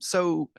So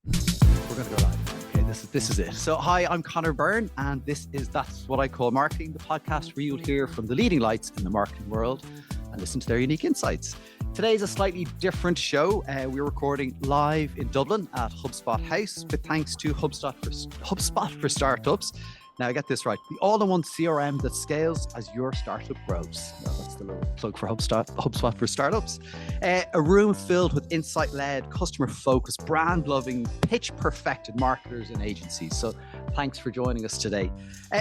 we're going to go live. Okay, this is it. So hi, I'm Connor Byrne, and this is That's What I Call Marketing, the podcast where you'll hear from the leading lights in the marketing world and listen to their unique insights. Today is a slightly different show. We're recording live in Dublin at HubSpot House, with thanks to HubSpot for Startups. Now, I get this right. The all-in-one CRM that scales as your startup grows. Well, that's the little plug for HubSpot for Startups. A room filled with insight-led, customer-focused, brand-loving, pitch-perfected marketers and agencies. So thanks for joining us today.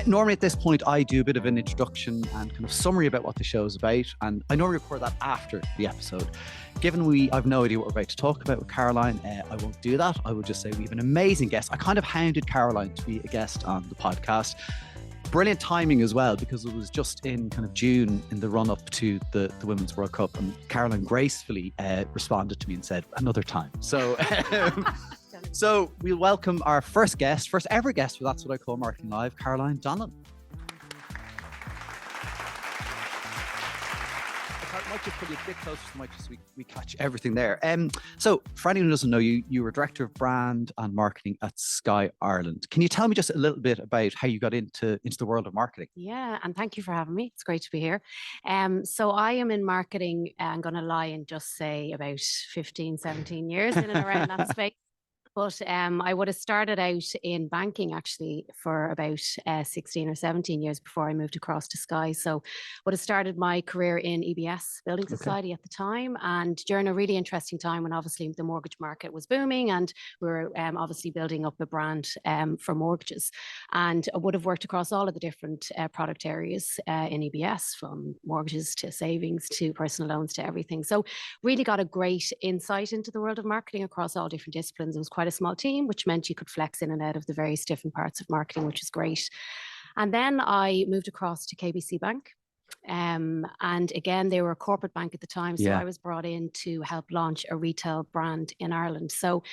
Normally at this point, I do a bit of an introduction and kind of summary about what the show is about. And I normally record that after the episode. Given I've no idea what we're about to talk about with Caroline, I won't do that. I will just say we have an amazing guest. I kind of hounded Caroline to be a guest on the podcast. Brilliant timing as well, because it was just in kind of June in the run up to the Women's World Cup, and Caroline gracefully responded to me and said another time. So so we'll welcome our first ever guest for That's What I Call Marketing Live, Caroline Donnellan. I might just put you a bit closer to the mic just so we catch everything there. So for anyone who doesn't know you were Director of Brand and Marketing at Sky Ireland. Can you tell me just a little bit about how you got into the world of marketing? Yeah, and thank you for having me. It's great to be here. So I am in marketing, I'm going to lie and just say about 15, 17 years in and around that space. But I would have started out in banking actually for about 16 or 17 years before I moved across to Sky. So would have started my career in EBS, Building Society at the time. And during a really interesting time when obviously the mortgage market was booming and we were obviously building up a brand for mortgages. And I would have worked across all of the different product areas in EBS, from mortgages to savings to personal loans to everything. So really got a great insight into the world of marketing across all different disciplines. It was quite a small team, which meant you could flex in and out of the various different parts of marketing, which is great. And then I moved across to KBC Bank. And again, they were a corporate bank at the time. So I was brought in to help launch a retail brand in Ireland. So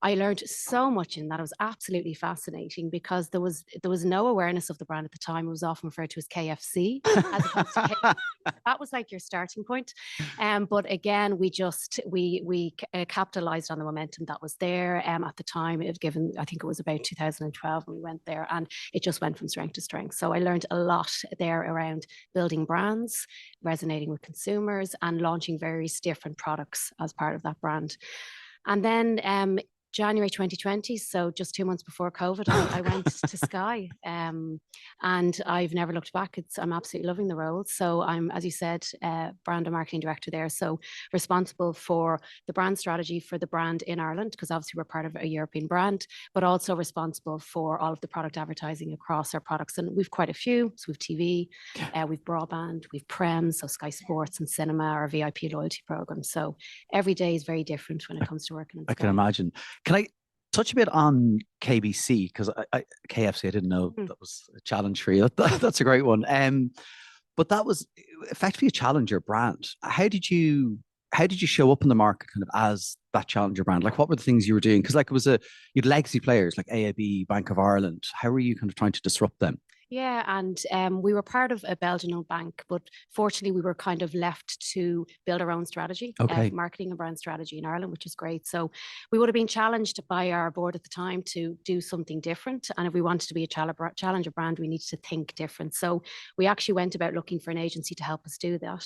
I learned so much in that. It was absolutely fascinating because there was no awareness of the brand at the time. It was often referred to as KFC as opposed to KFC. That was like your starting point. But again, we capitalized on the momentum that was there. At the time, I think it was about 2012 when we went there, and it just went from strength to strength. So I learned a lot there around building brands, resonating with consumers, and launching various different products as part of that brand. And then January 2020, so just 2 months before COVID, I went to Sky, and I've never looked back. I'm absolutely loving the role. So I'm, as you said, brand and marketing director there. So responsible for the brand strategy for the brand in Ireland, because obviously we're part of a European brand, but also responsible for all of the product advertising across our products. And we've quite a few. So we've TV, we've broadband, we've Prem, so Sky Sports and Cinema, our VIP loyalty program. So every day is very different when it comes to working in Sky. I can imagine. Can I touch a bit on KBC? Because KFC, I didn't know that was a challenge for you. That's a great one. But that was effectively a challenger brand. How did you show up in the market kind of as that challenger brand? Like, what were the things you were doing? Because like you had legacy players like AIB, Bank of Ireland. How were you kind of trying to disrupt them? Yeah, and we were part of a Belgian-owned bank, but fortunately we were kind of left to build our own strategy, marketing and brand strategy in Ireland, which is great. So we would have been challenged by our board at the time to do something different. And if we wanted to be a challenger brand, we needed to think different. So we actually went about looking for an agency to help us do that.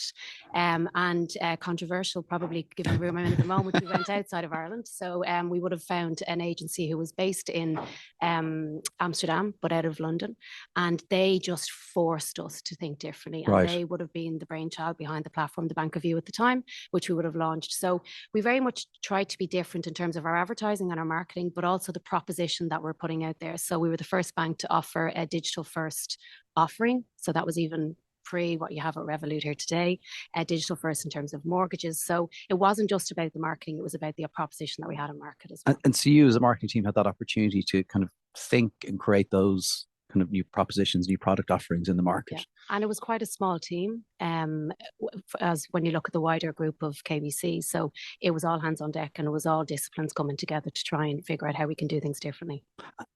And controversial, probably given the room I'm in at the moment, we went outside of Ireland. So we would have found an agency who was based in Amsterdam, but out of London. And they just forced us to think differently. And they would have been the brainchild behind the platform, the Bank of You at the time, which we would have launched. So we very much tried to be different in terms of our advertising and our marketing, but also the proposition that we're putting out there. So we were the first bank to offer a digital first offering. So that was even pre what you have at Revolut here today, digital first in terms of mortgages. So it wasn't just about the marketing, it was about the proposition that we had in market as well. And so you as a marketing team had that opportunity to kind of think and create those kind of new propositions, new product offerings in the market. Yeah. And it was quite a small team as when you look at the wider group of KBC. So it was all hands on deck and it was all disciplines coming together to try and figure out how we can do things differently.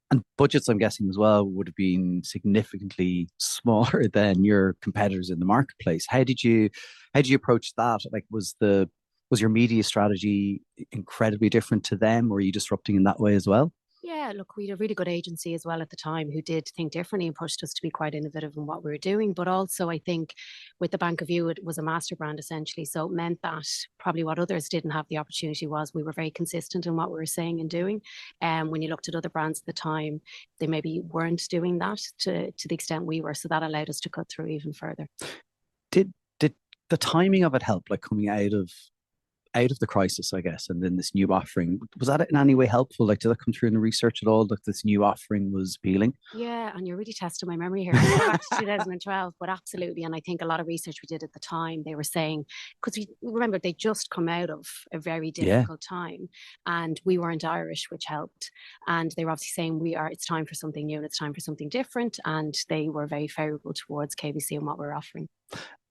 And budgets, I'm guessing as well, would have been significantly smaller than your competitors in the marketplace. How did you approach that? Like, was the Was your media strategy incredibly different to them? Were you disrupting in that way as well? Yeah, look, we had a really good agency as well at the time who did think differently and pushed us to be quite innovative in what we were doing. But also, I think with the Bank of You, it was a master brand essentially. So it meant that probably what others didn't have the opportunity was we were very consistent in what we were saying and doing. And when you looked at other brands at the time, they maybe weren't doing that to the extent we were. So that allowed us to cut through even further. Did the timing of it help, like coming out of the crisis, I guess, and then this new offering, was that in any way helpful? Like, did that come through in the research at all that this new offering was appealing? Yeah, and you're really testing my memory here. Go back to 2012, but absolutely. And I think a lot of research we did at the time, they were saying, because we remember they just come out of a very Yeah. difficult time, and we weren't Irish, which helped. And they were obviously saying it's time for something new and it's time for something different. And they were very favorable towards KBC and what we're offering.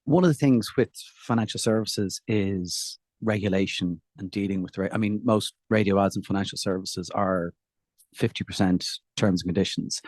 One of the things with financial services is regulation and dealing with, I mean, most radio ads and financial services are 50% terms and conditions.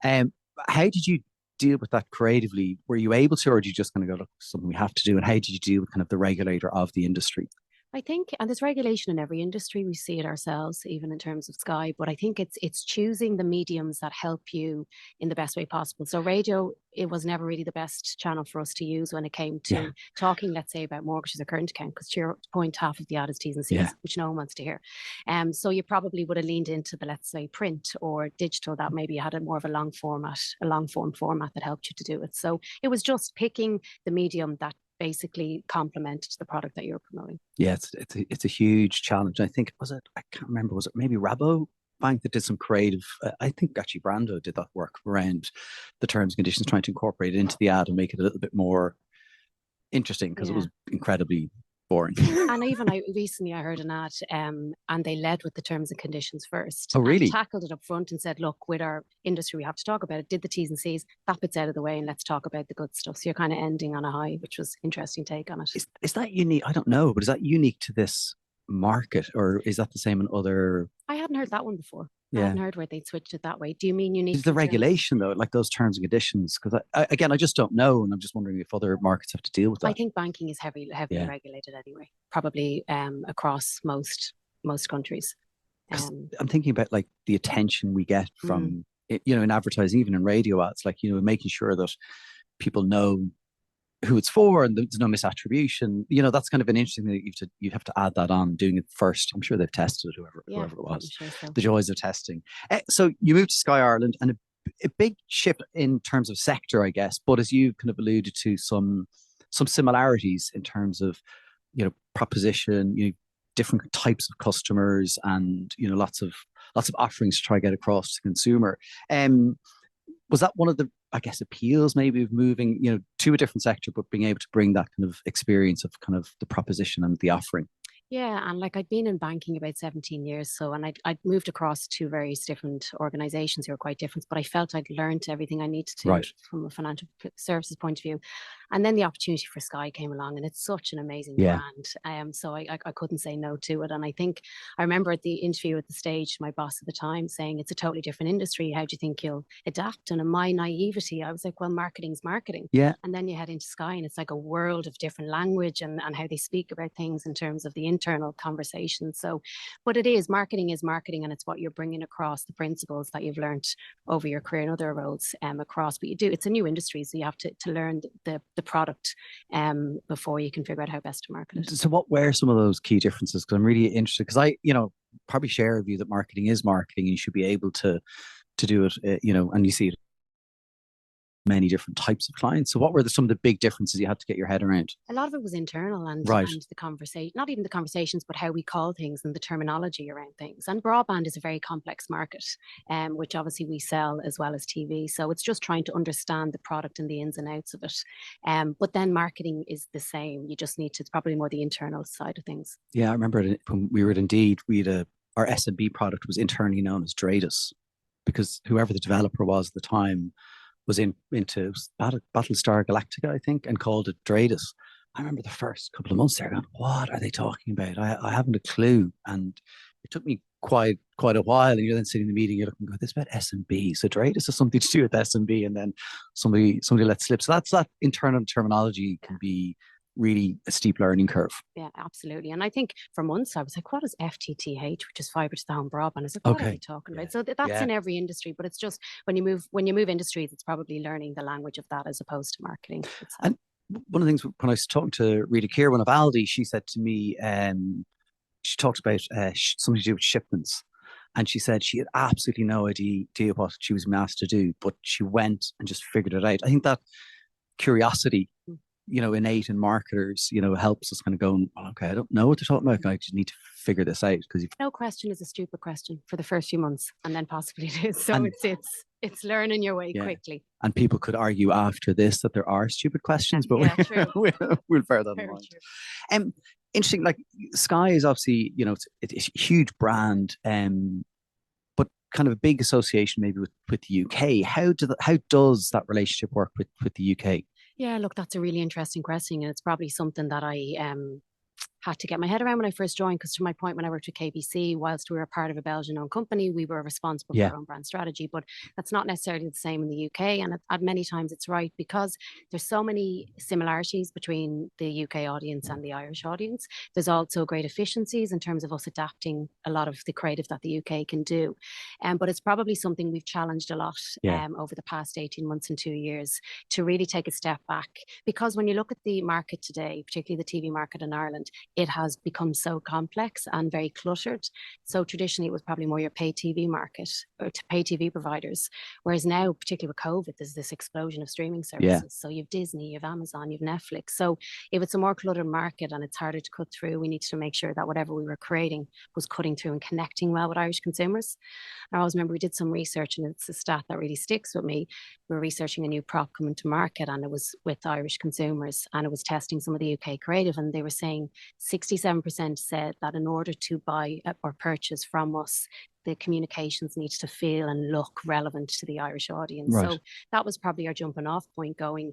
How did you deal with that creatively? Were you able to, or did you just kind of go, look, something we have to do? And how did you deal with kind of the regulator of the industry? I think, and there's regulation in every industry. We see it ourselves, even in terms of Sky. But I think it's choosing the mediums that help you in the best way possible. So radio, it was never really the best channel for us to use when it came to talking, let's say, about mortgages or current account, because to your point, half of the ad is T's and C's, which no one wants to hear. So you probably would have leaned into the, let's say, print or digital, that maybe had a more of a long form format that helped you to do it. So it was just picking the medium that basically complemented the product that you're promoting. Yeah, it's a huge challenge. I think, I can't remember, was it maybe Rabo Bank that did some creative, I think actually Brando did that work around the terms and conditions, trying to incorporate it into the ad and make it a little bit more interesting, because it was incredibly boring. And even recently I heard an ad and they led with the terms and conditions first. Oh, really? And tackled it up front and said, look, with our industry, we have to talk about it. Did the T's and C's, that bit's out of the way, and let's talk about the good stuff. So you're kind of ending on a high, which was interesting take on it. Is that unique? I don't know, but is that unique to this market, or is that the same in other? I hadn't heard that one before. Yeah. I hadn't heard where they'd switched it that way. Do you mean unique? Is the regulation though, like those terms and conditions? Because again, I just don't know, and I'm just wondering if other markets have to deal with that. I think banking is heavily regulated anyway, probably across most countries. I'm thinking about like the attention we get from in advertising, even in radio ads, like making sure that people know who it's for and there's no misattribution. That's kind of an interesting thing that you'd have to add that on, doing it first. I'm sure they've tested it, whoever it was. Sure so. The joys of testing. So you moved to Sky Ireland, and a big shift in terms of sector, I guess. But as you kind of alluded to, some similarities in terms of proposition, different types of customers, and lots of offerings to try to get across to the consumer. Was that one of the, I guess, appeals maybe of moving, to a different sector, but being able to bring that kind of experience of kind of the proposition and the offering? Yeah, and like I'd been in banking about 17 years, and I'd moved across to various different organizations who were quite different, but I felt I'd learned everything I needed to from a financial services point of view. And then the opportunity for Sky came along, and it's such an amazing brand. So I couldn't say no to it. And I think I remember at the interview at the stage, my boss at the time saying, it's a totally different industry. How do you think you'll adapt? And in my naivety, I was like, well, marketing's marketing. Yeah. And then you head into Sky, and it's like a world of different language and how they speak about things in terms of the internal conversation. So, but marketing is marketing, and it's what you're bringing across, the principles that you've learned over your career in other roles across. But it's a new industry, so you have to learn the product before you can figure out how best to market it. So what were some of those key differences? Because I'm really interested, because I probably share a view that marketing is marketing, and you should be able to do it, and you see it many different types of clients. So what were some of the big differences you had to get your head around? A lot of it was internal and the conversation, not even the conversations, but how we call things and the terminology around things. And broadband is a very complex market, which obviously we sell as well as TV. So it's just trying to understand the product and the ins and outs of it. But then marketing is the same. You just need to, it's probably more the internal side of things. Yeah, I remember when we were at Indeed, our SMB product was internally known as Dradus, because whoever the developer was at the time was into Battlestar Galactica, I think, and called it Dradus. I remember the first couple of months there going, what are they talking about? I haven't a clue. And it took me quite a while. And you're then sitting in the meeting, you're looking, this is about SMB. So Dradus has something to do with SMB, and then somebody let slip. So that internal terminology can be really a steep learning curve. Yeah, absolutely. And I think for months I was like, what is FTTH, which is fiber to the home broadband? I was like, what are they talking about? So that's in every industry, but it's just when you move industries, it's probably learning the language of that as opposed to marketing itself. And one of the things when I was talking to Rita Kieran of Aldi, she said to me, she talked about something to do with shipments. And she said she had absolutely no idea what she was asked to do, but she went and just figured it out. I think that curiosity, innate in marketers, helps us kind of go, well, okay, I don't know what they're talking about. I just need to figure this out. Because no question is a stupid question for the first few months, and then possibly it is. So it's learning your way quickly. And people could argue after this that there are stupid questions, but we'll bear that in mind. Interesting, like Sky is obviously, it's a huge brand, but kind of a big association maybe with the UK. How does that relationship work with the UK? Yeah, look, that's a really interesting question, and it's probably something that I had to get my head around when I first joined, because to my point, when I worked with KBC, whilst we were part of a Belgian-owned company, we were responsible for our own brand strategy, but that's not necessarily the same in the UK. And at many times it's right, because there's so many similarities between the UK audience and the Irish audience. There's also great efficiencies in terms of us adapting a lot of the creative that the UK can do. But it's probably something we've challenged a lot over the past 18 months and 2 years to really take a step back. Because when you look at the market today, particularly the TV market in Ireland, it has become so complex and very cluttered. So traditionally, it was probably more your pay TV market or to pay TV providers. Whereas now, particularly with COVID, there's this explosion of streaming services. Yeah. So you have Disney, you have Amazon, you have Netflix. So if it's a more cluttered market and it's harder to cut through, we need to make sure that whatever we were creating was cutting through and connecting well with Irish consumers. I always remember we did some research, and it's a stat that really sticks with me. We were researching a new prop coming to market, and it was with Irish consumers, and it was testing some of the UK creative, and they were saying 67% said that in order to buy or purchase from us, the communications needs to feel and look relevant to the Irish audience. Right. So that was probably our jumping off point going,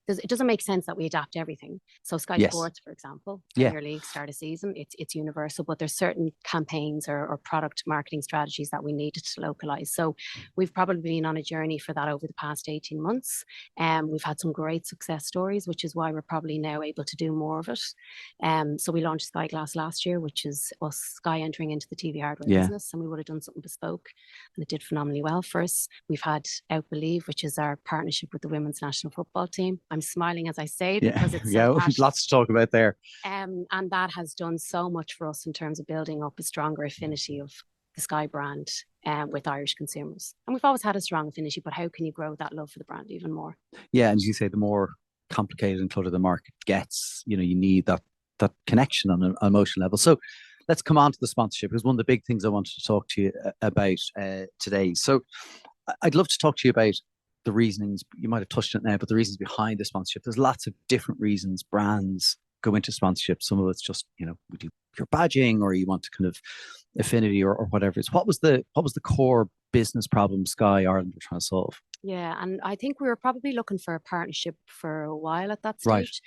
it doesn't make sense that we adapt everything. So Sky Sports, for example, Premier League start a season, it's universal, but there's certain campaigns or product marketing strategies that we needed to localize. So we've probably been on a journey for that over the past 18 months. We've had some great success stories, which is why we're probably now able to do more of it. So we launched Sky Glass last year, which is us, Sky, entering into the TV hardware business, and we would have done something bespoke, and it did phenomenally well for us. We've had Out Believe, which is our partnership with the women's national football team. I'm smiling as I say it because it's so lots to talk about there. And that has done so much for us in terms of building up a stronger affinity of the Sky brand with Irish consumers. And we've always had a strong affinity, but how can you grow that love for the brand even more? Yeah, and as you say, the more complicated and cluttered the market gets, you need that connection on an emotional level. So let's come on to the sponsorship. It was one of the big things I wanted to talk to you about today. So I'd love to talk to you about the reasonings. You might have touched on it now, but the reasons behind the sponsorship. There's lots of different reasons brands go into sponsorship. Some of it's just, we do your badging, or you want to kind of affinity or whatever it is. What was the core business problem Sky Ireland were trying to solve? Yeah, and I think we were probably looking for a partnership for a while at that stage.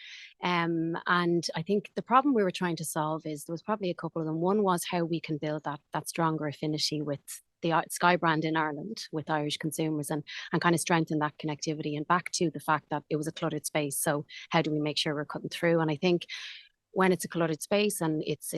Right. And I think the problem we were trying to solve is there was probably a couple of them. One was how we can build that stronger affinity with the Sky brand in Ireland with Irish consumers and kind of strengthen that connectivity, and back to the fact that it was a cluttered space. So how do we make sure we're cutting through? And I think when it's a cluttered space and it's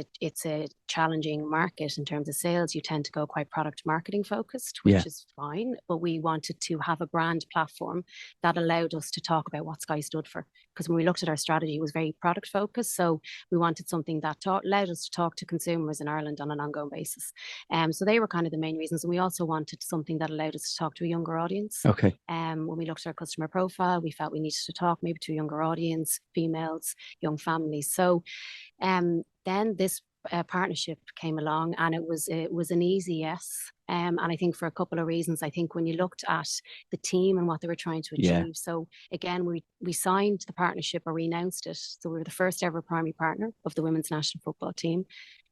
a challenging market in terms of sales, you tend to go quite product marketing focused, which is fine. But we wanted to have a brand platform that allowed us to talk about what Sky stood for. Because when we looked at our strategy, it was very product focused. So we wanted something that allowed us to talk to consumers in Ireland on an ongoing basis. So they were kind of the main reasons. And we also wanted something that allowed us to talk to a younger audience. Okay. When we looked at our customer profile, we felt we needed to talk maybe to a younger audience, females, young families. So then this partnership came along, and it was an easy yes. And I think for a couple of reasons. I think when you looked at the team and what they were trying to achieve. So again, we signed the partnership, or we announced it. So we were the first ever primary partner of the women's national football team.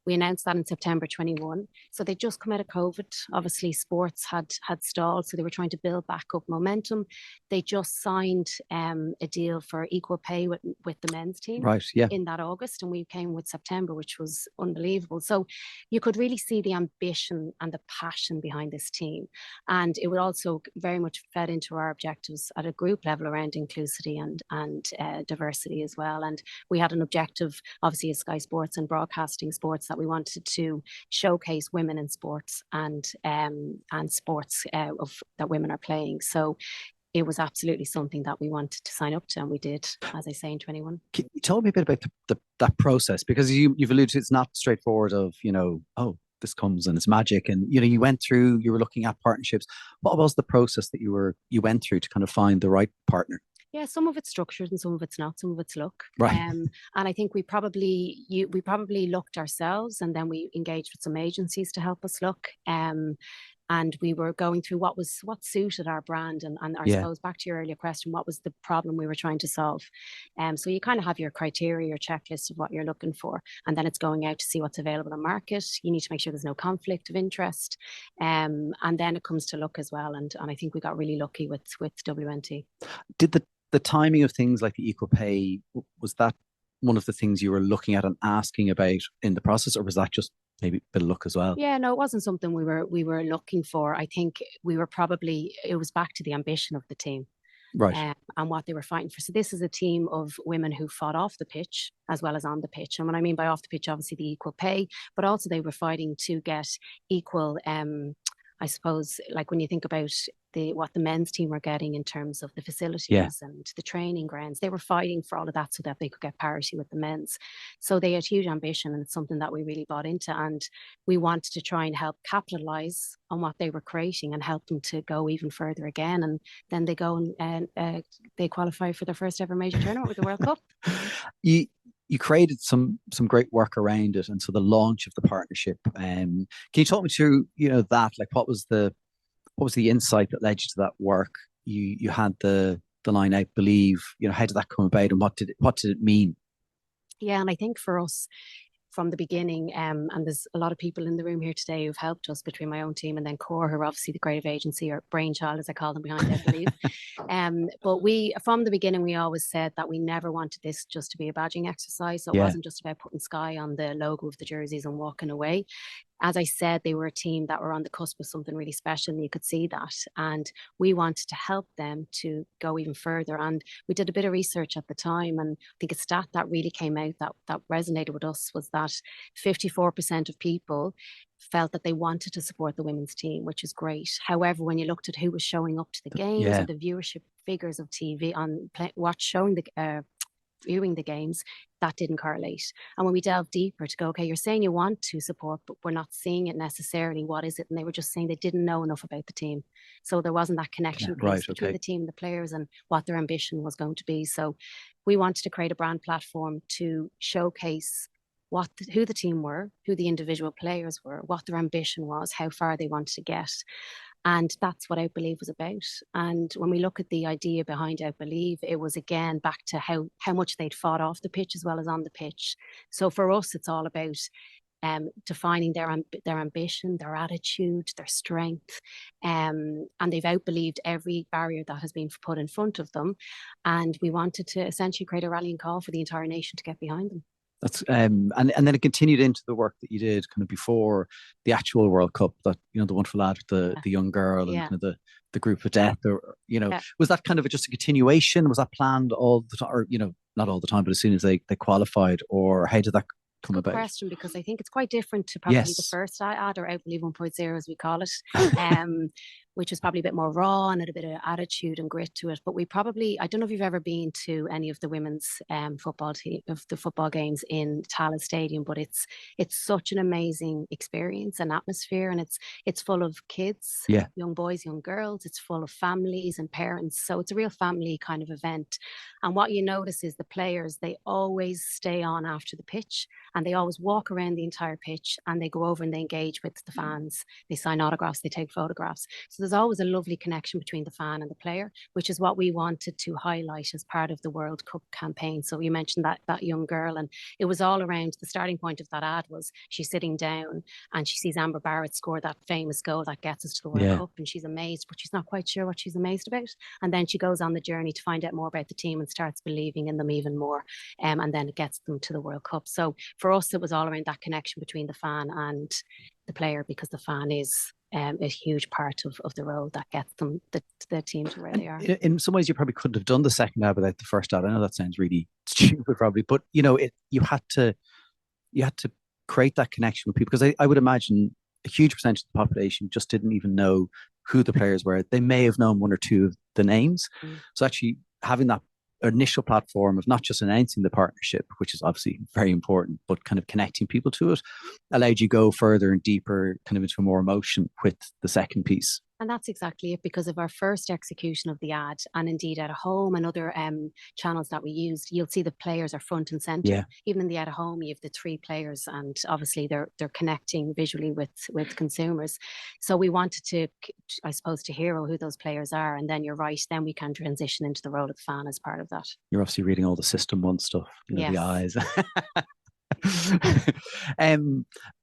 We announced that in September 21. So they just come out of COVID. Obviously, sports had stalled, so they were trying to build back up momentum. They just signed a deal for equal pay with the men's team in that August, and we came with September, which was unbelievable. So you could really see the ambition and the passion behind this team. And it would also very much fed into our objectives at a group level around inclusivity and diversity as well. And we had an objective, obviously, as Sky Sports and broadcasting sports, that we wanted to showcase women in sports and sports that women are playing. So it was absolutely something that we wanted to sign up to, and we did, as I say, in 21. Can you tell me a bit about that process? Because you've alluded to, it's not straightforward of, oh, this comes and it's magic. And, you were looking at partnerships. What was the process that you went through to kind of find the right partner? Yeah, some of it's structured and some of it's not. Some of it's luck. Right. And I think we probably looked ourselves, and then we engaged with some agencies to help us look. And we were going through what suited our brand, and I suppose back to your earlier question, what was the problem we were trying to solve. So you kind of have your criteria, your checklist of what you're looking for, and then it's going out to see what's available on market. You need to make sure there's no conflict of interest, and then it comes to luck as well. And I think we got really lucky with WNT. Did the timing of things like the equal pay, was that one of the things you were looking at and asking about in the process, or was that just maybe a bit of luck as well? Yeah, no, it wasn't something we were looking for. I think it was back to the ambition of the team. Right. And what they were fighting for. So this is a team of women who fought off the pitch as well as on the pitch. And what I mean by off the pitch, obviously the equal pay, but also they were fighting to get equal, I suppose, like when you think about what the men's team were getting in terms of the facilities and the training grounds, they were fighting for all of that so that they could get parity with the men's. So they had huge ambition, and it's something that we really bought into, and we wanted to try and help capitalize on what they were creating and help them to go even further again. And then they go and they qualify for their first ever major tournament with the World Cup. You created some great work around it, and so the launch of the partnership. Can you talk me through that? Like, what was the insight that led you to that work? You had the line "I believe." How did that come about, and what did it mean? Yeah, and I think for us, from the beginning, and there's a lot of people in the room here today who've helped us between my own team and then Core, who are obviously the creative agency or brainchild, as I call them, behind I Believe. But from the beginning, we always said that we never wanted this just to be a badging exercise. So it wasn't just about putting Sky on the logo of the jerseys and walking away. As I said, they were a team that were on the cusp of something really special, and you could see that. And we wanted to help them to go even further. And we did a bit of research at the time, and I think a stat that really came out that resonated with us was that 54% of people felt that they wanted to support the women's team, which is great. However, when you looked at who was showing up to the games or the viewership figures of TV viewing the games, that didn't correlate. And when we delved deeper to go, okay, you're saying you want to support, but we're not seeing it necessarily. What is it? And they were just saying they didn't know enough about the team. So there wasn't that connection piece between the team and the players and what their ambition was going to be. So we wanted to create a brand platform to showcase who the team were, who the individual players were, what their ambition was, how far they wanted to get. And that's what I Believe was about. And when we look at the idea behind I Believe, it was again back to how much they'd fought off the pitch as well as on the pitch. So for us, it's all about defining their ambition, their attitude, their strength, and they've outbelieved every barrier that has been put in front of them. And we wanted to essentially create a rallying call for the entire nation to get behind them. That's and then it continued into the work that you did kind of before the actual World Cup. That the wonderful lad with the young girl and kind of the group of death, or was that kind of just a continuation? Was that planned all the time, or not all the time, but as soon as they qualified, or how did that come about? Question, because I think it's quite different to probably the first ad, or I Believe 1.0 as we call it, which is probably a bit more raw and had a bit of attitude and grit to it. But I don't know if you've ever been to any of the women's football games in Tallaght Stadium, but it's such an amazing experience and atmosphere, and it's full of kids, young boys, young girls. It's full of families and parents, so it's a real family kind of event. And what you notice is the players, they always stay on after the pitch, and they always walk around the entire pitch, and they go over and they engage with the fans. They sign autographs, they take photographs. So there's always a lovely connection between the fan and the player, which is what we wanted to highlight as part of the World Cup campaign. So you mentioned that young girl, and it was all around, the starting point of that ad was she's sitting down and she sees Amber Barrett score that famous goal that gets us to the World Cup, and she's amazed, but she's not quite sure what she's amazed about. And then she goes on the journey to find out more about the team and starts believing in them even more. And then it gets them to the World Cup. So for us, it was all around that connection between the fan and the player, because the fan is a huge part of the road that gets them, the team, to where they are. In some ways, you probably couldn't have done the second ad without the first ad. I know that sounds really stupid, probably, but you know, you had to create that connection with people, because I would imagine a huge percentage of the population just didn't even know who the players were. They may have known one or two of the names. So actually having that initial platform of not just announcing the partnership, which is obviously very important, but kind of connecting people to it, allowed you go further and deeper, kind of into more emotion with the second piece. And that's exactly it, because of our first execution of the ad, and indeed Out of Home and other channels that we used, you'll see the players are front and center. Yeah. Even in the Out of Home, you have the three players, and obviously they're connecting visually with consumers. So we wanted to, I suppose, to hero who those players are, and then you're right, then we can transition into the role of the fan as part of that. You're obviously reading all the System 1 stuff, you know, yes. the eyes.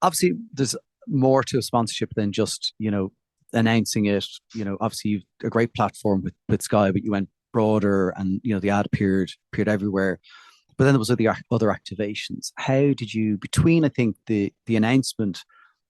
Obviously, there's more to a sponsorship than just, you know, announcing it. You know, obviously you've a great platform with Sky, but you went broader, and you know the ad appeared everywhere. But then there was other activations. How did you, between I think the announcement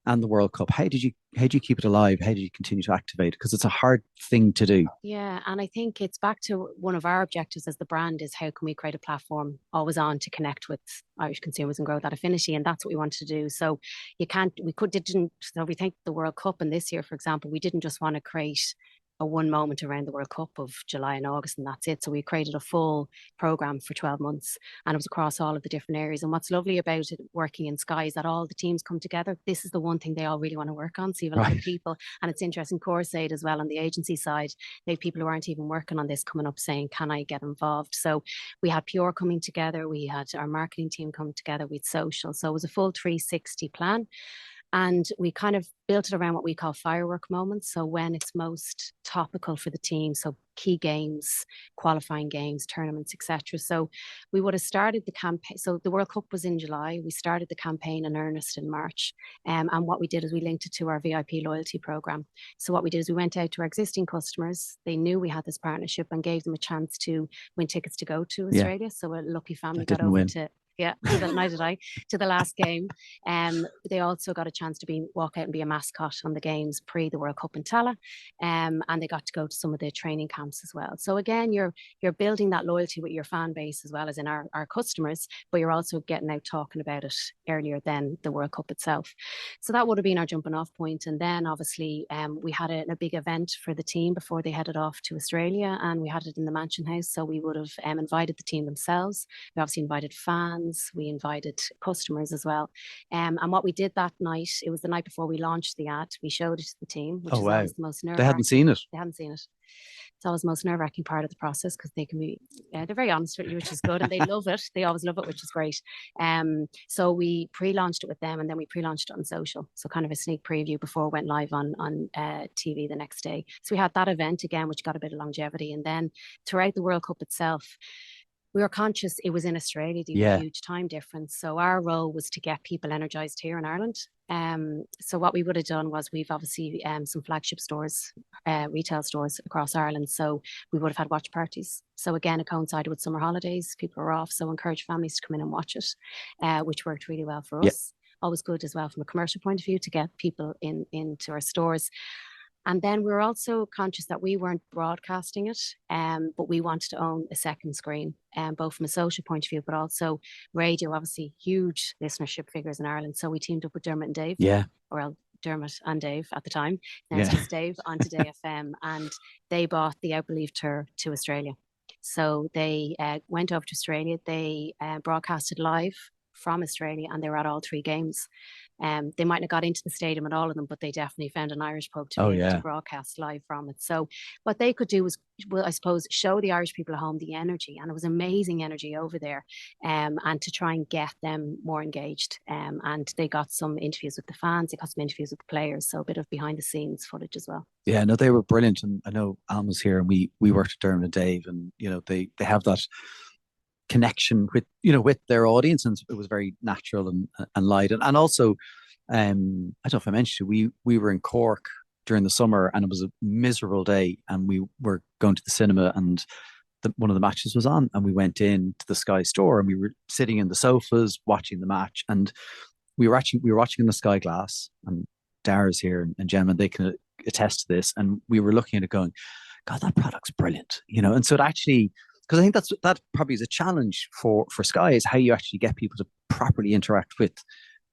and the World Cup, how did you keep it alive? How did you continue to activate? Because it's a hard thing to do. Yeah, and I think it's back to one of our objectives as the brand is how can we create a platform always on to connect with Irish consumers and grow that affinity, and that's what we wanted to do. So we think the World Cup, and this year, for example, we didn't just want to create a one moment around the World Cup of July and August, and that's it. So we created a full program for 12 months, and it was across all of the different areas. And what's lovely about it working in Sky is that all the teams come together. This is the one thing they all really want to work on. So you have a lot of people, and it's interesting, Corsaid as well on the agency side, they have people who aren't even working on this coming up saying, can I get involved? So we had Pure coming together, we had our marketing team coming together, we had social. So it was a full 360 plan. And we kind of built it around what we call firework moments. So when it's most topical for the team, so key games, qualifying games, tournaments, etc. So we would have started the campaign. So the World Cup was in July. We started the campaign in earnest in March. And what we did is we linked it to our VIP loyalty program. So what we did is we went out to our existing customers. They knew we had this partnership and gave them a chance to win tickets to go to Australia. So a lucky family got over to the last game. They also got a chance to walk out and be a mascot on the games pre the World Cup in Tala, and they got to go to some of the training camps as well. So again, you're building that loyalty with your fan base as well as in our customers, but you're also getting out talking about it earlier than the World Cup itself. So that would have been our jumping off point. And then obviously we had a big event for the team before they headed off to Australia, and we had it in the Mansion House. So we would have invited the team themselves. We obviously invited fans. We invited customers as well. And what we did that night, it was the night before we launched the ad, we showed it to the team, which is always the most nerve-wracking. They hadn't seen it. They hadn't seen it. It's always the most nerve-wracking part of the process, because they can be, they're very honest with you, which is good, and they love it. They always love it, which is great. So we pre-launched it with them, and then we pre-launched it on social. So kind of a sneak preview before it went live on TV the next day. So we had that event again, which got a bit of longevity. And then throughout the World Cup itself, we were conscious it was in Australia, the huge time difference. So our role was to get people energized here in Ireland. So what we would have done was we've obviously some flagship stores, retail stores across Ireland. So we would have had watch parties. So again, it coincided with summer holidays. People were off, so encourage families to come in and watch it, which worked really well for us. Always good as well from a commercial point of view to get people into our stores. And then we were also conscious that we weren't broadcasting it, but we wanted to own a second screen, both from a social point of view, but also radio, obviously huge listenership figures in Ireland. So we teamed up with Dermot and Dave, Dermot and Dave at the time, now it's just Dave, on Today FM, and they bought the Outbelieve tour to Australia. So they went over to Australia, they broadcasted live from Australia, and they were at all three games. They mightn't have got into the stadium at all of them, but they definitely found an Irish pub to Oh be able to yeah. broadcast live from it. So what they could do was, well, I suppose, show the Irish people at home the energy, and it was amazing energy over there, and to try and get them more engaged. And they got some interviews with the fans, they got some interviews with the players, so a bit of behind the scenes footage as well. Yeah, no, they were brilliant, and I know Alma's here, and we worked with Dermot and Dave, and they have that connection with with their audience, and it was very natural and light, and also, I don't know if I mentioned it, we were in Cork during the summer, and it was a miserable day, and we were going to the cinema, and one of the matches was on, and we went in to the Sky store, and we were sitting in the sofas watching the match, and we were watching in the Sky Glass, and Dara's here, and Gemma, they can attest to this, and we were looking at it going, God, that product's brilliant, and so it actually, because I think that probably is a challenge for Sky, is how you actually get people to properly interact with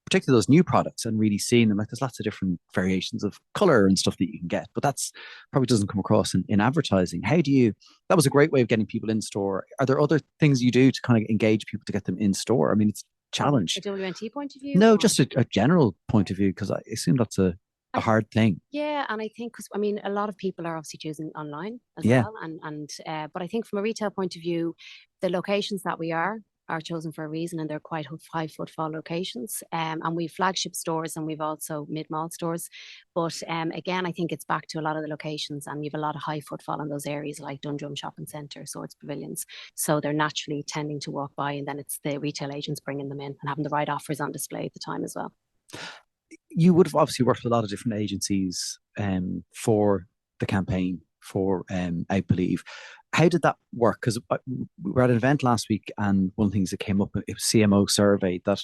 particularly those new products and really seeing them. Like, there's lots of different variations of color and stuff that you can get, but that's probably doesn't come across in advertising. That was a great way of getting people in store. Are there other things you do to kind of engage people to get them in store? I mean, it's a challenge. A WNT point of view? No, just a general point of view, because I assume that's a hard thing. Yeah, and I think, because I mean, a lot of people are obviously choosing online as Yeah. well, but I think from a retail point of view, the locations that we are chosen for a reason, and they're quite high footfall locations. And we've flagship stores, and we've also mid-mall stores. But again, I think it's back to a lot of the locations, and you've a lot of high footfall in those areas like Dundrum Shopping Centre, Swords Pavilions. So they're naturally tending to walk by, and then it's the retail agents bringing them in and having the right offers on display at the time as well. You would have obviously worked with a lot of different agencies for the campaign for I believe. How did that work? Because we were at an event last week, and one of the things that came up, it was CMO survey, that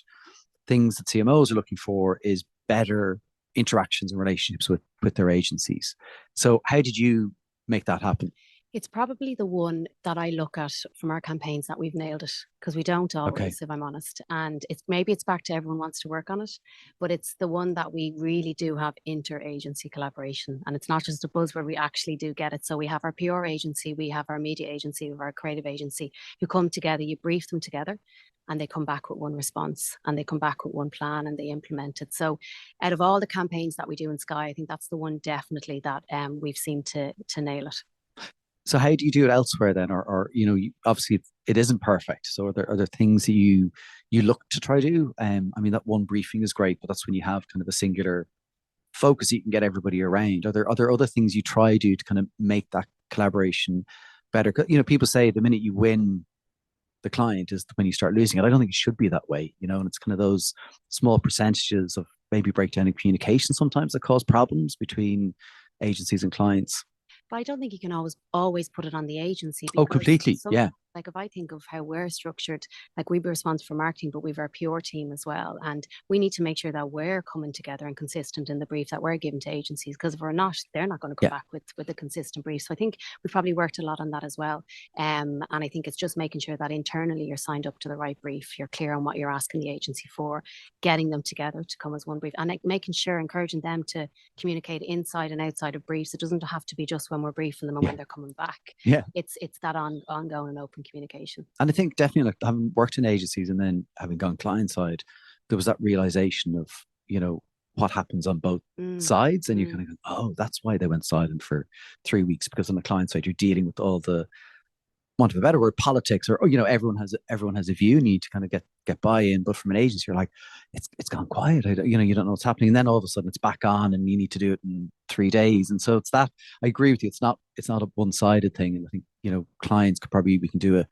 things that CMOs are looking for is better interactions and relationships with their agencies. So how did you make that happen? It's probably the one that I look at from our campaigns that we've nailed it, because we don't always, Okay. if I'm honest. And it's back to everyone wants to work on it, but it's the one that we really do have inter-agency collaboration. And it's not just a buzzword, we actually do get it. So we have our PR agency, we have our media agency, we have our creative agency, who come together, you brief them together, and they come back with one response, and they come back with one plan, and they implement it. So out of all the campaigns that we do in Sky, I think that's the one definitely that we've seemed to nail it. So how do you do it elsewhere then? Or obviously it isn't perfect. So are there things that you look to try to do? I mean, that one briefing is great, but that's when you have kind of a singular focus you can get everybody around. Are there other things you try to do to kind of make that collaboration better? People say the minute you win the client is when you start losing it. I don't think it should be that way, and it's kind of those small percentages of maybe breakdown in communication sometimes that cause problems between agencies and clients. But I don't think you can always put it on the agency. Oh, completely. Yeah. Like, if I think of how we're structured, like, we be responsible for marketing, but we've our PR team as well. And we need to make sure that we're coming together and consistent in the brief that we're giving to agencies, because if we're not, they're not going to come back with a consistent brief. So I think we've probably worked a lot on that as well. And I think it's just making sure that internally you're signed up to the right brief, you're clear on what you're asking the agency for, getting them together to come as one brief, and like, making sure, encouraging them to communicate inside and outside of briefs. It doesn't have to be just when we're briefing them and when they're coming back. Yeah. It's that ongoing and open communication. And I think definitely, like, having worked in agencies and then having gone client side, there was that realization of, what happens on both sides. And you kind of go, oh, that's why they went silent for 3 weeks, because on the client side, you're dealing with all the, want of a better word, politics, or everyone has a view, need to kind of get buy-in. But from an agency, you're like, it's gone quiet. You don't know what's happening, and then all of a sudden it's back on, and you need to do it in 3 days. And so it's that. I agree with you. It's not a one-sided thing. And I think clients we can do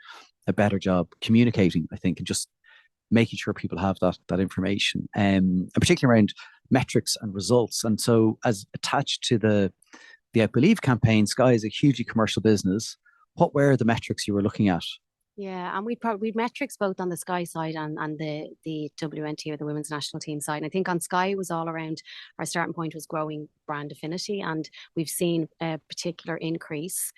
a better job communicating, I think, and just making sure people have that information, and particularly around metrics and results. And so, as attached to the I Believe campaign, Sky is a hugely commercial business. What were the metrics you were looking at? Yeah, and we'd metrics both on the Sky side and the WNT, or the women's national team side. And I think on Sky it was all around, our starting point was growing brand affinity, and we've seen a particular increase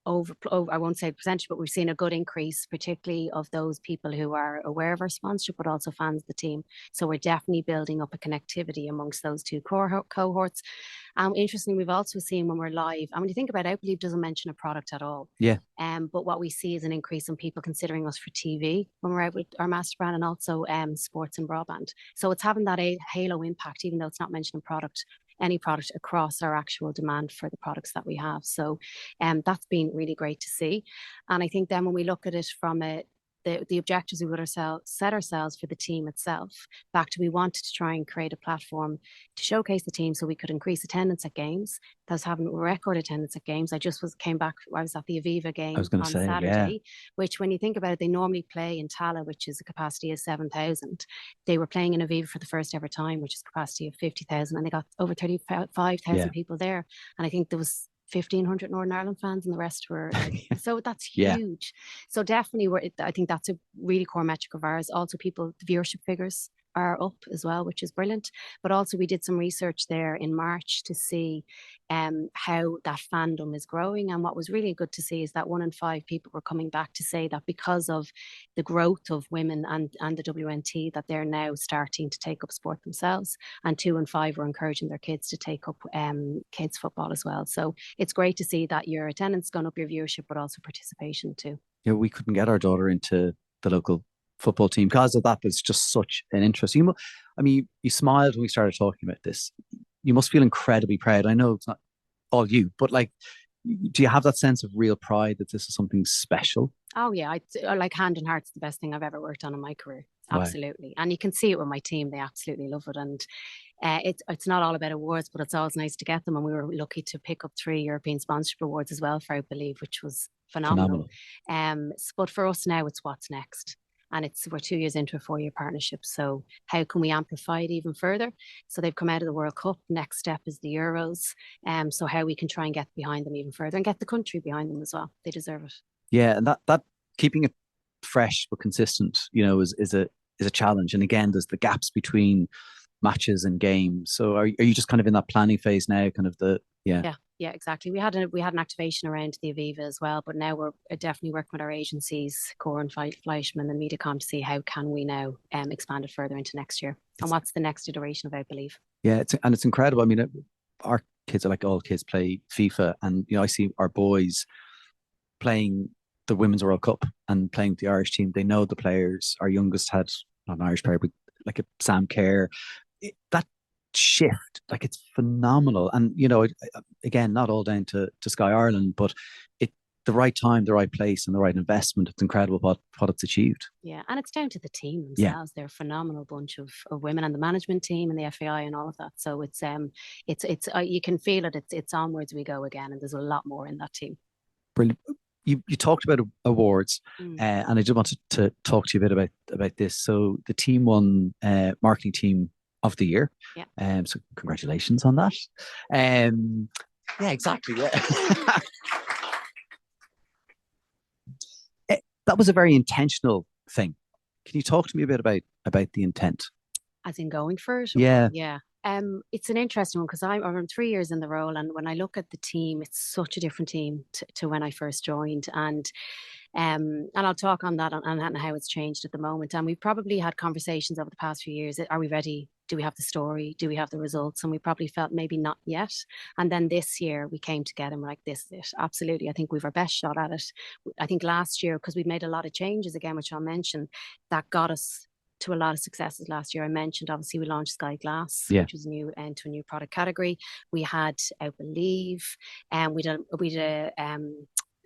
I won't say the percentage, but we've seen a good increase, particularly of those people who are aware of our sponsorship, but also fans of the team. So we're definitely building up a connectivity amongst those two cohorts. Interestingly, we've also seen when we're live, and when you think about it, I believe doesn't mention a product at all. Yeah. But what we see is an increase in people considering us for TV when we're out with our master brand, and also sports and broadband. So it's having that halo impact, even though it's not mentioning any product across our actual demand for the products that we have. So that's been really great to see. And I think then when we look at it from the objectives we would set ourselves for the team itself, back to we wanted to try and create a platform to showcase the team so we could increase attendance at games. That's having record attendance at games. I was at the Aviva game on Saturday, which when you think about it, they normally play in Tala, which is a capacity of 7,000. They were playing in Aviva for the first ever time, which is a capacity of 50,000, and they got over 35,000 people there. And I think there was 1,500 Northern Ireland fans, and the rest were so that's huge. So definitely I think that's a really core metric of ours. Also, the viewership figures are up as well, which is brilliant. But also we did some research there in March to see how that fandom is growing. And what was really good to see is that 1 in 5 people were coming back to say that because of the growth of women and the WNT, that they're now starting to take up sport themselves. And 2 in 5 were encouraging their kids to take up kids football as well. So it's great to see that your attendance gone up, your viewership, but also participation too. Yeah, we couldn't get our daughter into the local football team because of that. There's just such an interest. You smiled when we started talking about this. You must feel incredibly proud. I know it's not all you, but do you have that sense of real pride that this is something special? Oh yeah, like hand in heart's the best thing I've ever worked on in my career. Absolutely. Wow. And you can see it with my team. They absolutely love it. And it's not all about awards, but it's always nice to get them. And we were lucky to pick up 3 European sponsorship awards as well for I Believe, which was phenomenal. But for us now, it's what's next. And we're 2 years into a 4-year partnership. So how can we amplify it even further? So they've come out of the World Cup. Next step is the Euros. So how we can try and get behind them even further and get the country behind them as well. They deserve it. Yeah, and that keeping it fresh but consistent, is a challenge. And again, there's the gaps between matches and games. So are you just kind of in that planning phase now? Kind of Yeah, exactly. We had an activation around the Aviva as well, but now we're definitely working with our agencies, Core and Fleischmann and Mediacom, to see how can we now expand it further into next year. And what's the next iteration of I Believe? Yeah, it's incredible. I mean, our kids are like all kids play FIFA, and I see our boys playing the Women's World Cup and playing with the Irish team. They know the players. Our youngest had not an Irish player, but like a Sam Kerr. That shift, it's phenomenal. And again, not all down to Sky Ireland, but the right time, the right place, and the right investment. It's incredible what it's achieved. Yeah, and it's down to the team themselves. They're a phenomenal bunch of women, and the management team and the FAI and all of that. So it's you can feel it. It's onwards we go again, and there's a lot more in that team. Brilliant. You talked about awards, and I just wanted to talk to you a bit about this. So the team won marketing team of the year. Yeah. So congratulations on that. Yeah, exactly. Yeah. That was a very intentional thing. Can you talk to me a bit about the intent? As in going for it? Yeah. Yeah. It's an interesting one because I'm 3 years in the role, and when I look at the team, it's such a different team to when I first joined. And I'll talk on that and how it's changed at the moment. And we've probably had conversations over the past few years. Are we ready? Do we have the story? Do we have the results? And we probably felt maybe not yet. And then this year we came together and we're like, this is it. Absolutely. I think we've our best shot at it. I think last year, because we've made a lot of changes again, which I'll mention, that got us to a lot of successes last year. I mentioned, obviously, we launched Sky Glass, which was new into a new product category. We had I Believe, and we did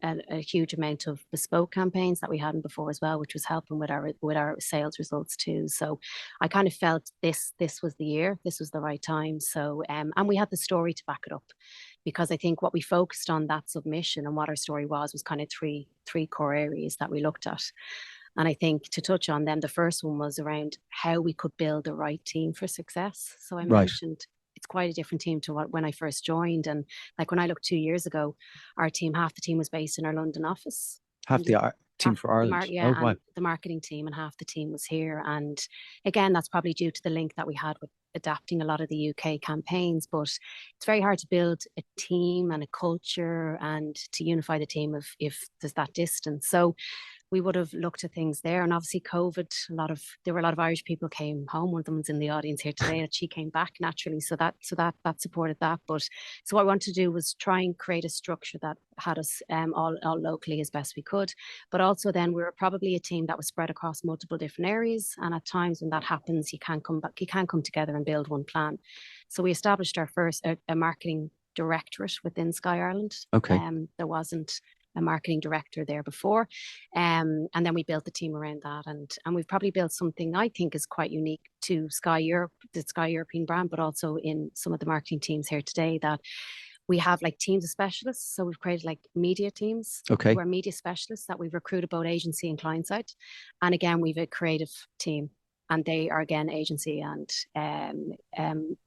a huge amount of bespoke campaigns that we hadn't before as well, which was helping with our sales results too. So I kind of felt this was the year, this was the right time. So and we had the story to back it up, because I think what we focused on that submission and what our story was kind of three core areas that we looked at. And I think to touch on them, the first one was around how we could build the right team for success. So I mentioned it's quite a different team to when I first joined. And like when I looked 2 years ago, our team, half the team was based in our London office. Half the team for Ireland? And the marketing team, and half the team was here. And again, that's probably due to the link that we had adapting a lot of the UK campaigns, but it's very hard to build a team and a culture and to unify the team if there's that distance. So we would have looked at things there. And obviously COVID, there were a lot of Irish people came home. One of them was in the audience here today, that she came back naturally. So that supported that. But so what I wanted to do was try and create a structure that had us all locally as best we could. But also then we were probably a team that was spread across multiple different areas. And at times when that happens, you can't come together and build one plan. So we established our first a marketing directorate within Sky Ireland. Okay. There wasn't a marketing director there before. And then we built the team around that. And we've probably built something I think is quite unique to Sky Europe, the Sky European brand, but also in some of the marketing teams here today, that we have like teams of specialists. So we've created like media teams. Okay. Who are media specialists that we've recruited both agency and client side. And again, we've a creative team. And they are, again, agency and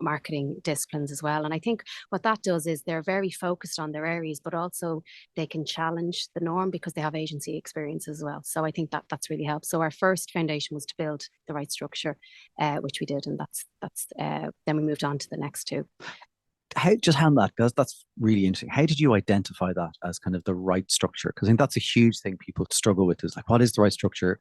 marketing disciplines as well. And I think what that does is they're very focused on their areas, but also they can challenge the norm because they have agency experience as well. So I think that's really helped. So our first foundation was to build the right structure, which we did. And then we moved on to the next two. Just hand that, because that's really interesting. How did you identify that as kind of the right structure? Because I think that's a huge thing people struggle with, is like, what is the right structure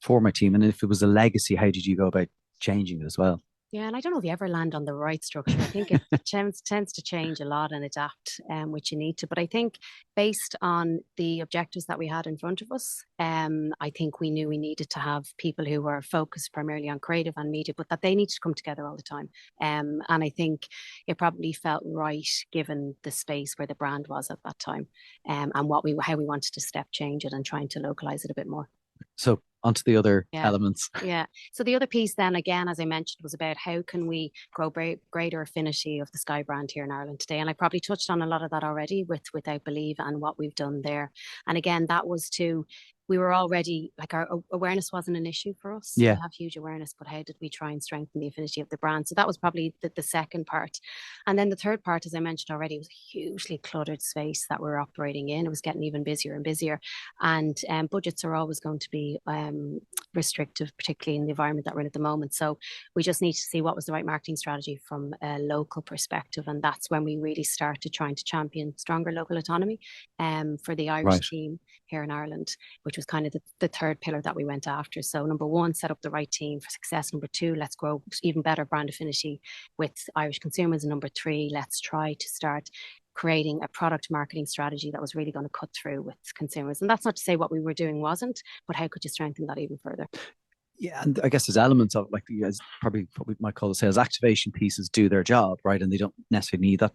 for my team? And if it was a legacy, how did you go about changing it as well? Yeah, and I don't know if you ever land on the right structure. I think it tends to change a lot and adapt, which you need to. But I think based on the objectives that we had in front of us, I think we knew we needed to have people who were focused primarily on creative and media, but that they need to come together all the time. And I think it probably felt right given the space where the brand was at that time, and how we wanted to step change it and trying to localize it a bit more. So onto the other elements. Yeah. So the other piece then, again, as I mentioned, was about how can we grow greater affinity of the Sky brand here in Ireland today. And I probably touched on a lot of that already without Believe and what we've done there. And again, that was we were already, like, our awareness wasn't an issue for us. Yeah. We have huge awareness, but how did we try and strengthen the affinity of the brand? So that was probably the second part. And then the third part, as I mentioned already, was a hugely cluttered space that we're operating in. It was getting even busier and busier. And budgets are always going to be restrictive, particularly in the environment that we're in at the moment. So we just need to see what was the right marketing strategy from a local perspective. And that's when we really started trying to champion stronger local autonomy for the Irish team here in Ireland, which was kind of the third pillar that we went after. So number one, set up the right team for success. Number two, let's grow even better brand affinity with Irish consumers. And number three, let's try to start creating a product marketing strategy that was really going to cut through with consumers. And that's not to say what we were doing wasn't, but how could you strengthen that even further? Yeah, and I guess there's elements of, like, you guys probably what we might call the sales activation pieces do their job, right? And they don't necessarily need that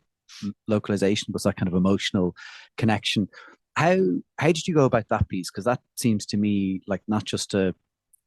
localization, but it's that kind of emotional connection. How did you go about that piece? Because that seems to me like not just to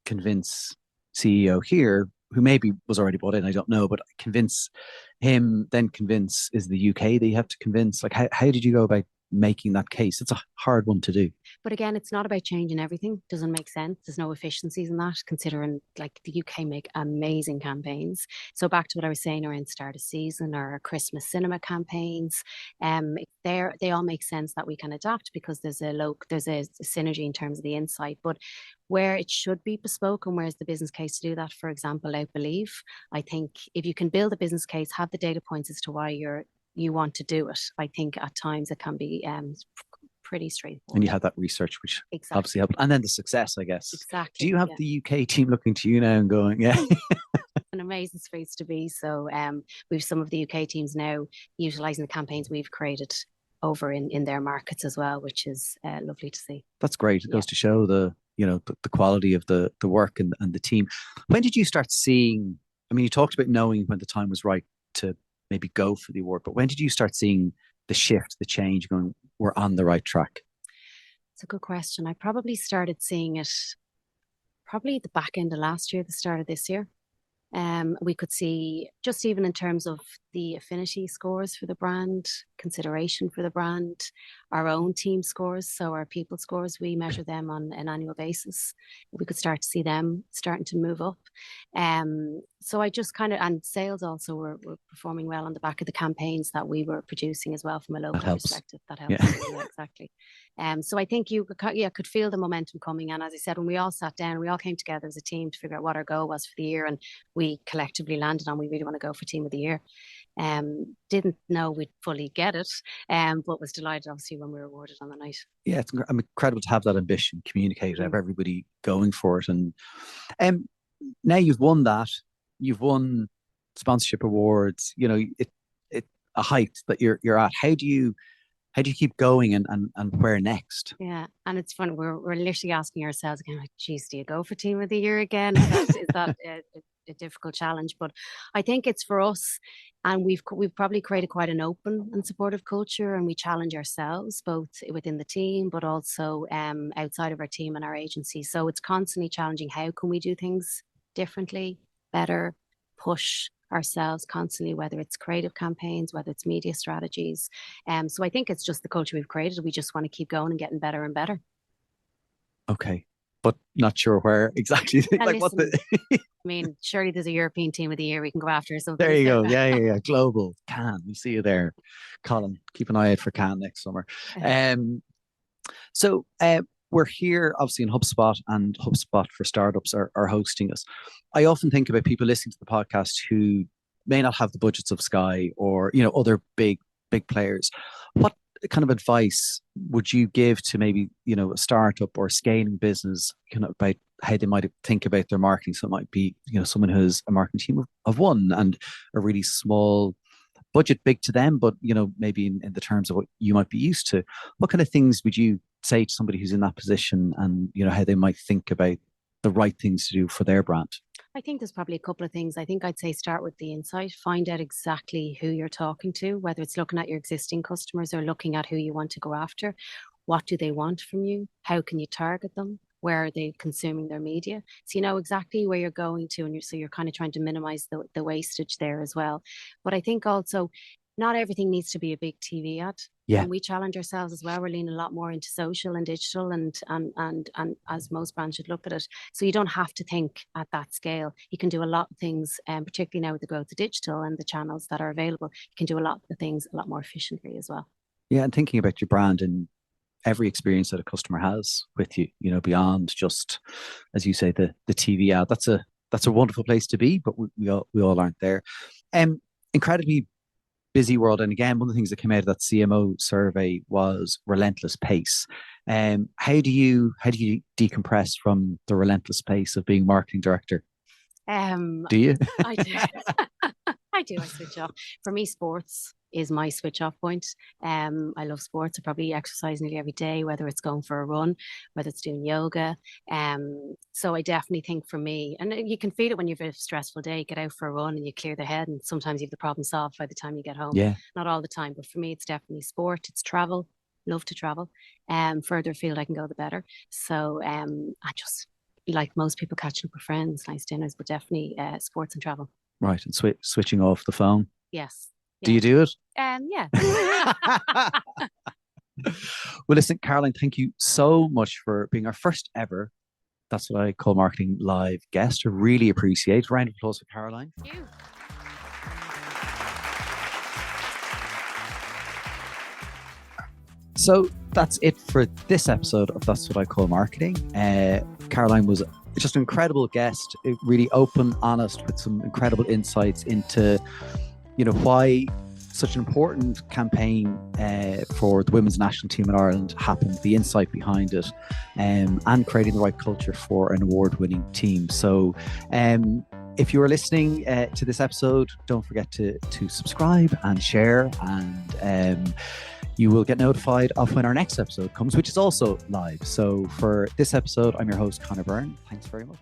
convince CEO here, who maybe was already bought in, I don't know, but convince him, then convince is the UK that you have to convince. Like, how did you go about making that case? It's a hard one to do. But again, it's not about changing everything. Doesn't make sense. There's no efficiencies in that, considering like the UK make amazing campaigns. So back to what I was saying around start of season or Christmas cinema campaigns, they all make sense that we can adapt because there's a synergy in terms of the insight. But where it should be bespoke and where's the business case to do that, for example, out Believe, I think if you can build a business case, have the data points as to why you want to do it, I think at times it can be pretty straightforward. And you have that research, which obviously helped. And then the success, I guess. Exactly. Do you have the UK team looking to you now and going, yeah? An amazing space to be. So we've some of the UK teams now utilising the campaigns we've created over in their markets as well, which is lovely to see. That's great. It goes to show the quality of the work and the team. When did you start seeing, I mean, you talked about knowing when the time was right to maybe go for the award, but when did you start seeing the shift, the change, going, we're on the right track? It's a good question. I probably started seeing it probably the back end of last year, the start of this year. We could see, just even in terms of the affinity scores for the brand, consideration for the brand, our own team scores, so our people scores, we measure them on an annual basis. We could start to see them starting to move up. So I just kind of, and sales also were performing well on the back of the campaigns that we were producing as well from a local perspective. That helps. Yeah, exactly. So I think you could feel the momentum coming. And as I said, when we all sat down, we all came together as a team to figure out what our goal was for the year. And we collectively landed on we really want to go for Team of the Year. Didn't know we'd fully get it, but was delighted obviously when we were awarded on the night. Yeah, it's incredible to have that ambition communicated, have everybody going for it. And now you've won that, you've won sponsorship awards, you know, it a height that you're at. How do you keep going and where next? Yeah, and it's fun. We're literally asking ourselves again, like, geez, do you go for Team of the Year again? Is that a difficult challenge? But I think it's for us, and we've probably created quite an open and supportive culture, and we challenge ourselves both within the team, but also outside of our team and our agency. So it's constantly challenging. How can we do things differently, better, push ourselves constantly, whether it's creative campaigns, whether it's media strategies. So I think it's just the culture we've created. We just want to keep going and getting better and better. Okay, but not sure where exactly. Like, listen, I mean, surely there's a European Team of the Year we can go after or something. There you go. Yeah. Global. Cannes. We see you there. Colin, keep an eye out for Cannes next summer. So we're here obviously in HubSpot, and HubSpot for Startups are hosting us. I often think about people listening to the podcast who may not have the budgets of Sky or, you know, other big players. What kind of advice would you give to maybe, you know, a startup or a scaling business, you know, about how they might think about their marketing? So it might be, you know, someone who has a marketing team of one and a really small budget, big to them, but, you know, maybe in the terms of what you might be used to. What kind of things would you say to somebody who's in that position, and, you know, how they might think about the right things to do for their brand? I think there's probably a couple of things. I think I'd say start with the insight, find out exactly who you're talking to, whether it's looking at your existing customers or looking at who you want to go after. What do they want from you? How can you target them? Where are they consuming their media? So you know exactly where you're going to, and you're kind of trying to minimize the wastage there as well. But I think also not everything needs to be a big TV ad. Yeah. And we challenge ourselves as well. We're leaning a lot more into social and digital, and as most brands should look at it. So you don't have to think at that scale. You can do a lot of things, particularly now with the growth of digital and the channels that are available. You can do a lot of things a lot more efficiently as well. Yeah, and thinking about your brand and every experience that a customer has with you, you know, beyond just, as you say, the TV ad. That's a wonderful place to be, but we all aren't there. Incredibly busy world. And again, one of the things that came out of that CMO survey was relentless pace. How do you decompress from the relentless pace of being marketing director? Do you? I do. I switch off. For me, sports is my switch off point. I love sports. I probably exercise nearly every day, whether it's going for a run, whether it's doing yoga. So I definitely think for me, and you can feel it when you have a stressful day, get out for a run and you clear the head, and sometimes you have the problem solved by the time you get home. Yeah. Not all the time, but for me, it's definitely sport. It's travel. Love to travel. Further afield I can go, the better. So I just, like most people, catching up with friends, nice dinners, but definitely sports and travel. Right, and switching off the phone. Yes. Do you do it? Yeah. Well, listen, Caroline, thank you so much for being our first ever That's What I Call Marketing live guest. I really appreciate it. Round of applause for Caroline. Thank you. So that's it for this episode of That's What I Call Marketing. Caroline was just an incredible guest, really open, honest, with some incredible insights into, you know, why such an important campaign for the women's national team in Ireland happened, the insight behind it, and creating the right culture for an award-winning team. So if you are listening to this episode, don't forget to subscribe and share, and you will get notified of when our next episode comes, which is also live. So for this episode, I'm your host, Conor Byrne. Thanks very much.